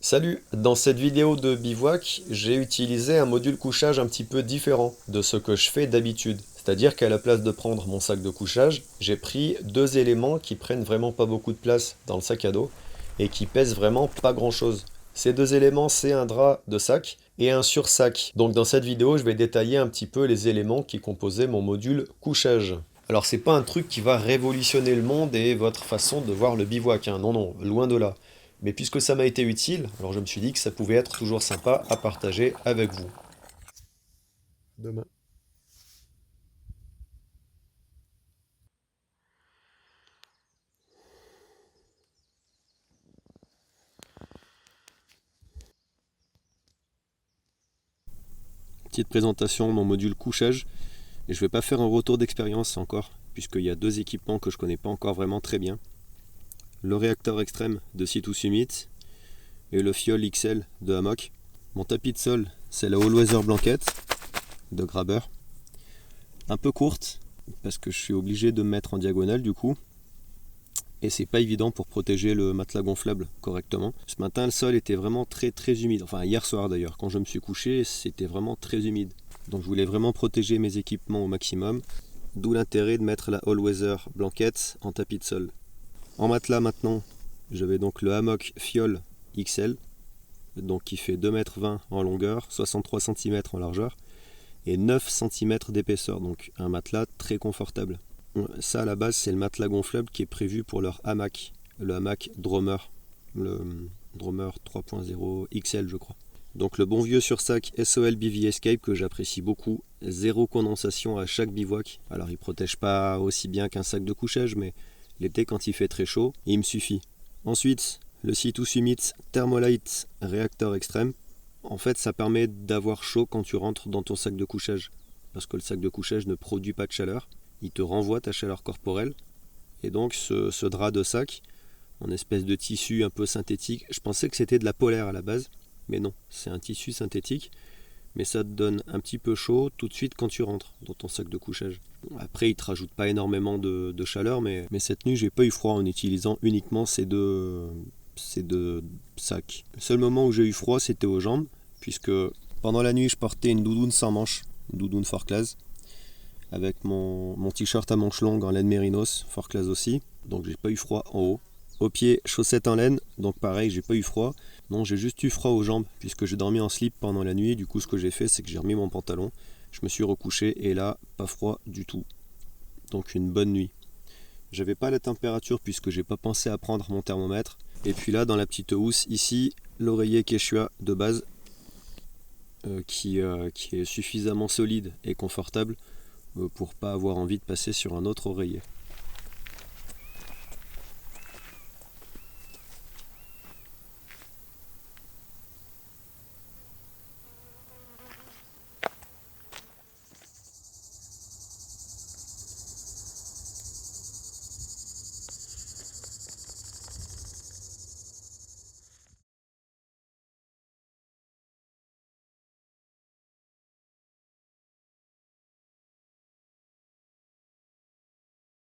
Salut! Dans cette vidéo de bivouac, j'ai utilisé un module couchage un petit peu différent de ce que je fais d'habitude. C'est-à-dire qu'à la place de prendre mon sac de couchage, j'ai pris deux éléments qui prennent vraiment pas beaucoup de place dans le sac à dos et qui pèsent vraiment pas grand-chose. Ces deux éléments, c'est un drap de sac et un sursac. Donc dans cette vidéo, je vais détailler un petit peu les éléments qui composaient mon module couchage. Alors c'est pas un truc qui va révolutionner le monde et votre façon de voir le bivouac, hein. Non, non, loin de là. Mais puisque ça m'a été utile, alors je me suis dit que ça pouvait être toujours sympa à partager avec vous. Demain. Petite présentation de mon module couchage. Et je ne vais pas faire un retour d'expérience encore, puisqu'il y a deux équipements que je ne connais pas encore vraiment très bien. Le réacteur extrême de Sea2 Summit et le Fiol XL de Hammock. Mon tapis de sol, c'est la All Weather Blanket de Grabber. Un peu courte, parce que je suis obligé de me mettre en diagonale du coup. Et c'est pas évident pour protéger le matelas gonflable correctement. Ce matin, le sol était vraiment très humide. Enfin, hier soir d'ailleurs, quand je me suis couché, c'était vraiment très humide. Donc je voulais vraiment protéger mes équipements au maximum. D'où l'intérêt de mettre la All Weather Blanket en tapis de sol. En matelas maintenant, j'avais donc le Hammock Fiol XL, donc qui fait 2,20 m en longueur, 63 cm en largeur et 9 cm d'épaisseur. Donc un matelas très confortable. Ça à la base c'est le matelas gonflable qui est prévu pour leur hamac, le hamac Drummer, le Drummer 3.0 XL je crois. Donc le bon vieux sursac SOL BV Escape que j'apprécie beaucoup, zéro condensation à chaque bivouac. Alors il protège pas aussi bien qu'un sac de couchage mais l'été quand il fait très chaud, il me suffit. Ensuite le Sea2 Summit Thermolite Réacteur Extrême. En fait ça permet d'avoir chaud quand tu rentres dans ton sac de couchage. Parce que le sac de couchage ne produit pas de chaleur. Il te renvoie ta chaleur corporelle. Et donc ce drap de sac, en espèce de tissu un peu synthétique, je pensais que c'était de la polaire à la base, mais non, c'est un tissu synthétique, mais ça te donne un petit peu chaud tout de suite quand tu rentres dans ton sac de couchage. Après, il te rajoute pas énormément de chaleur, mais cette nuit, j'ai pas eu froid en utilisant uniquement ces deux sacs. Le seul moment où j'ai eu froid, c'était aux jambes, puisque pendant la nuit, je portais une doudoune sans manches, une doudoune fort classe, avec mon t-shirt à manches longues en laine mérinos, fort classe aussi, donc j'ai pas eu froid en haut. Aux pieds, chaussettes en laine, donc pareil, j'ai pas eu froid. Non, j'ai juste eu froid aux jambes, puisque j'ai dormi en slip pendant la nuit. Du coup, ce que j'ai fait, c'est que j'ai remis mon pantalon, je me suis recouché, et là, pas froid du tout. Donc une bonne nuit. J'avais pas la température, puisque j'ai pas pensé à prendre mon thermomètre. Et puis là, dans la petite housse, ici, l'oreiller Quechua de base, qui est suffisamment solide et confortable pour pas avoir envie de passer sur un autre oreiller.